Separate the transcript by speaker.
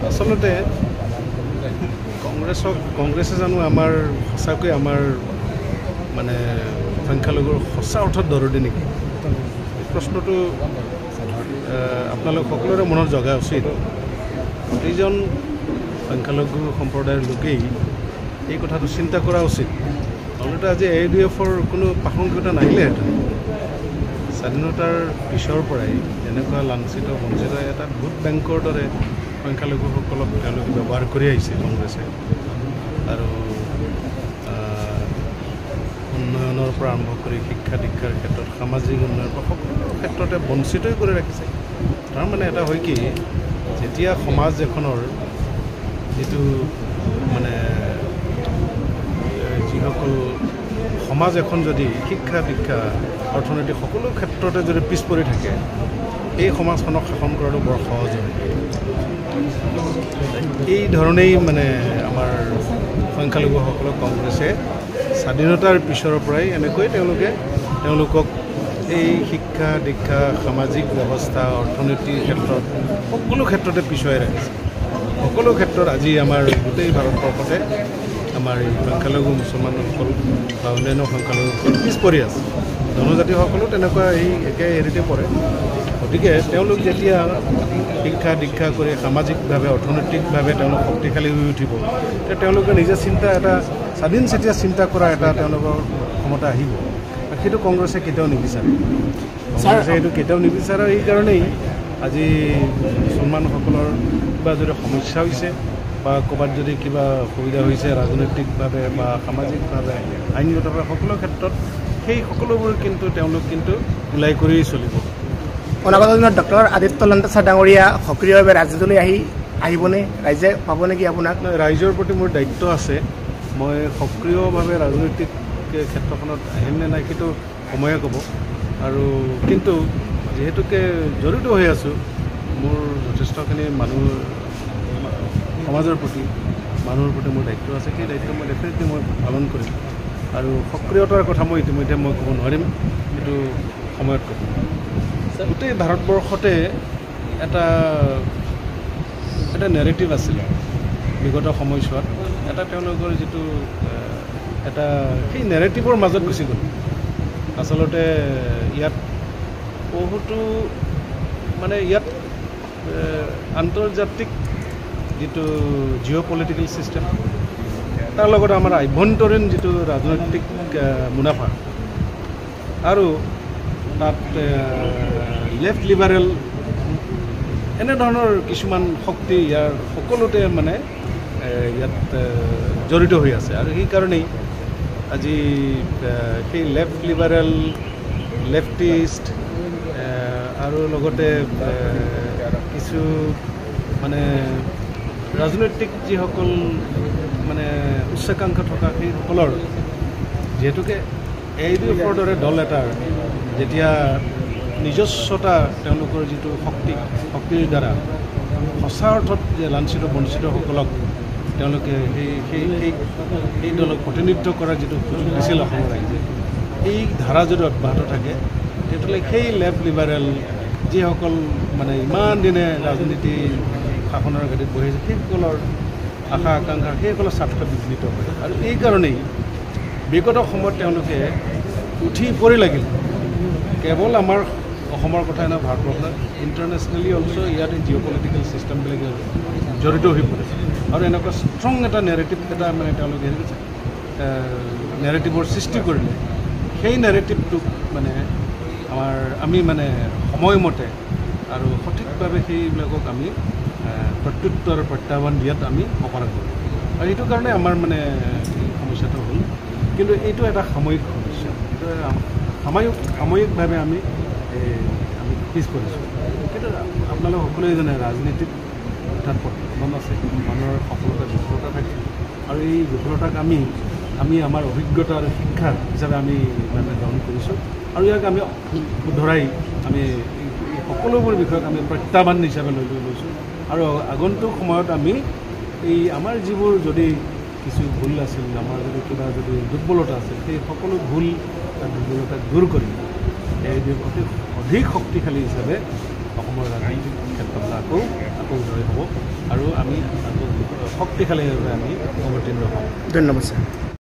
Speaker 1: আচলতে কংগ্ৰেছে জানো আমাৰ সঁচাকৈ আমাৰ মানে সংখ্যালঘুৰ সঁচা অৰ্থত দৰদি নেকি? এই প্ৰশ্নটো আপোনালোক সকলোৰে মনত জগা উচিত। প্ৰতিজন সংখ্যালঘু সম্প্ৰদায়ৰ লোকেই এই কথাটো চিন্তা কৰা উচিত। নহ'লেতো আজি AUDFৰ কোনো প্ৰাসংগিকতা নাহিলেহেঁতেন। স্বাধীনতাৰ পিছৰ পৰাই এনেকুৱা লাঞ্ছিত বঞ্চিত এটা ভোট বেংকৰ দৰে সংখ্যালঘুসকলক তেওঁলোকে ব্যৱহাৰ কৰি আহিছে কংগ্ৰেছে। আৰু উন্নয়নৰ পৰা আৰম্ভ কৰি শিক্ষা দীক্ষাৰ ক্ষেত্ৰত সামাজিক উন্নয়নৰ পৰা সকলো ক্ষেত্ৰতে বঞ্চিতই কৰি ৰাখিছে। তাৰমানে এটা হয় কি, যেতিয়া সমাজ এখনৰ যিটো মানে যিসকল সমাজ এখন যদি শিক্ষা দীক্ষা অৰ্থনৈতিক সকলো ক্ষেত্ৰতে যদি পিছ পৰি থাকে, এই সমাজখনক শাসন কৰাটো বৰ সহজ হয়। এই ধৰণেই মানে আমাৰ সংখ্যালঘুসকলক কংগ্ৰেছে স্বাধীনতাৰ পিছৰ পৰাই এনেকৈ তেওঁলোকক এই শিক্ষা দীক্ষা সামাজিক ব্যৱস্থা অৰ্থনীতিৰ ক্ষেত্ৰত সকলো ক্ষেত্ৰতে পিছুৱাই ৰাখিছে। সকলো ক্ষেত্ৰত আজি আমাৰ গোটেই ভাৰতবৰ্ষতে আমাৰ এই সংখ্যালঘু মুছলমানসকল বা অন্যান্য সংখ্যালঘুসকল পিছ পৰি আছে। জনজাতিসকলো তেনেকুৱা এই একে হেৰিতে পৰে। গতিকে তেওঁলোক যেতিয়া শিক্ষা দীক্ষা কৰি সামাজিকভাৱে অৰ্থনৈতিকভাৱে তেওঁলোক শক্তিশালী হৈ উঠিব, তেতিয়া তেওঁলোকে নিজে এটা স্বাধীন চেতিয়া চিন্তা কৰা এটা তেওঁলোকৰ ক্ষমতা আহিব। সেইটো কংগ্ৰেছে কেতিয়াও নিবিচাৰে। কংগ্ৰেছে সেইটো কেতিয়াও নিবিচাৰে। এইকাৰণেই আজি মুছলমানসকলৰ কিবা যদি সমস্যা হৈছে বা ক'ৰবাত যদি কিবা অসুবিধা হৈছে ৰাজনৈতিকভাৱে বা সামাজিকভাৱে আইনগতভাৱে সকলো ক্ষেত্ৰত সেই সকলোবোৰ তেওঁলোক ওলাই কৰিয়েই চলিব।
Speaker 2: অনাগত দিনত ডক্টৰ আদিত্য লংকেশ্বৰ ডাঙৰীয়া সক্ৰিয়ভাৱে ৰাজনীতিলৈ আহিবনে? ৰাইজে পাব নেকি আপোনাক?
Speaker 1: ৰাইজৰ প্ৰতি মোৰ দায়িত্ব আছে। মই সক্ৰিয়ভাৱে ৰাজনৈতিক ক্ষেত্ৰখনত আহিম নে নাই সেইটো সময়ে ক'ব। আৰু কিন্তু যিহেতুকে জড়িত হৈ আছোঁ, মোৰ যথেষ্টখিনি সমাজৰ প্ৰতি মানুহৰ প্ৰতি মোৰ দায়িত্ব আছে। সেই দায়িত্ব মই ডেফিনেটলি মই পালন কৰিম। আৰু সক্ৰিয়তাৰ কথা মই ইতিমধ্যে মই ক'ব নোৱাৰিম, সেইটো সময়ত ক'ব। গোটেই ভাৰতবৰ্ষতে এটা নেৰেটিভ আছিলে বিগত সময়ছোৱাত। এটা তেওঁলোকৰ যিটো সেই নেৰেটিভৰ মাজত গুচি গ'ল। আচলতে ইয়াত বহুতো ইয়াত আন্তৰ্জাতিক যিটো জিঅ' পলিটিকেল ছিষ্টেম, তাৰ লগতে আমাৰ আভ্যন্তৰীণ যিটো ৰাজনৈতিক মুনাফা, আৰু তাত লেফ্ট লিবাৰেল এনেধৰণৰ কিছুমান শক্তি ইয়াৰ সকলোতে ইয়াত জড়িত হৈ আছে। আৰু সেইকাৰণেই আজি সেই লেফ্ট লিবাৰেল লেফটিষ্ট আৰু লগতে কিছু ৰাজনৈতিক যিসকল উচ্চাকাংক্ষা থকা সেইসকলৰ যিহেতুকে AUDFৰ দৰে দল এটাৰ যেতিয়া নিজস্বতা তেওঁলোকৰ যিটো শক্তিৰ দ্বাৰা সঁচা অৰ্থত যে লাঞ্ছিত বঞ্চিতসকলক তেওঁলোকে সেই দলক প্ৰতিনিধিত্ব কৰাৰ যিটো সুযোগ দিছিল অসমৰ ৰাইজে, এই ধাৰা যদি অব্যাহত থাকে, তেতিয়াহ'লে সেই লেফ্ট লিবাৰেল যিসকল ইমান দিনে ৰাজনীতি শাসনৰ গাদীত বহি আছে, সেইসকলৰ আশা আকাংক্ষা সেইসকলৰ স্বাৰ্থ বিঘ্নিত হয়। আৰু এইকাৰণেই বিগত সময়ত তেওঁলোকে উঠি পৰি লাগিল। কেৱল আমাৰ অসমৰ কথাই নহয়, ভাৰতবৰ্ষত ইণ্টাৰনেশ্যনেলি অলছ' ইয়াতে জিঅ' পলিটিকেল ছিষ্টেমবিলাক জড়িত হৈ পৰিছে। আৰু এনেকুৱা ষ্ট্ৰং এটা নেৰেটিভ তেওঁলোকে নেৰেটিভৰ সৃষ্টি কৰিলে, সেই নেৰেটিভটোক আমি সময়মতে আৰু সঠিকভাৱে সেইবিলাকক আমি প্ৰত্যুত্তৰ প্ৰত্যাহ্বান দিয়াত আমি অপাৰগ কৰোঁ। আৰু এইটো কাৰণে আমাৰ সমস্যাটো হ'ল। কিন্তু এইটো এটা সাময়িক সমস্যা। এইটো সাময়িকভাৱে আমি পিছ পৰিছোঁ। কিন্তু আপোনালোক সকলোৱে জানে ৰাজনীতিত অৰ্থাৎ প্ৰত্যাহ্বান আছে, মানুহৰ সফলতা বিফলতা থাকে। আৰু এই বিফলতাক আমি আমাৰ অভিজ্ঞতা আৰু শিক্ষা হিচাপে আমি গ্ৰহণ কৰিছোঁ। আৰু ইয়াক আমি শুধৰাই আমি সকলোবোৰ বিষয়ক আমি প্ৰত্যাহ্বান হিচাপে লৈছোঁ। আৰু আগন্তুক সময়ত আমি আমাৰ যিবোৰ যদি কিছু ভুল আছিল, আমাৰ যদি কিবা যদি দুৰ্বলতা আছিল, সেই সকলো ভুল দুৰ্বলতাক দূৰ কৰি অধিক শক্তিশালী হিচাপে অসমৰ ৰাজনৈতিক ক্ষেত্ৰত আকৌ উদয় হ'ব। আৰু আমি শক্তিশালীভাৱে আমি অৱতীৰ্ণ হ'ম।
Speaker 2: ধন্যবাদ ছাৰ।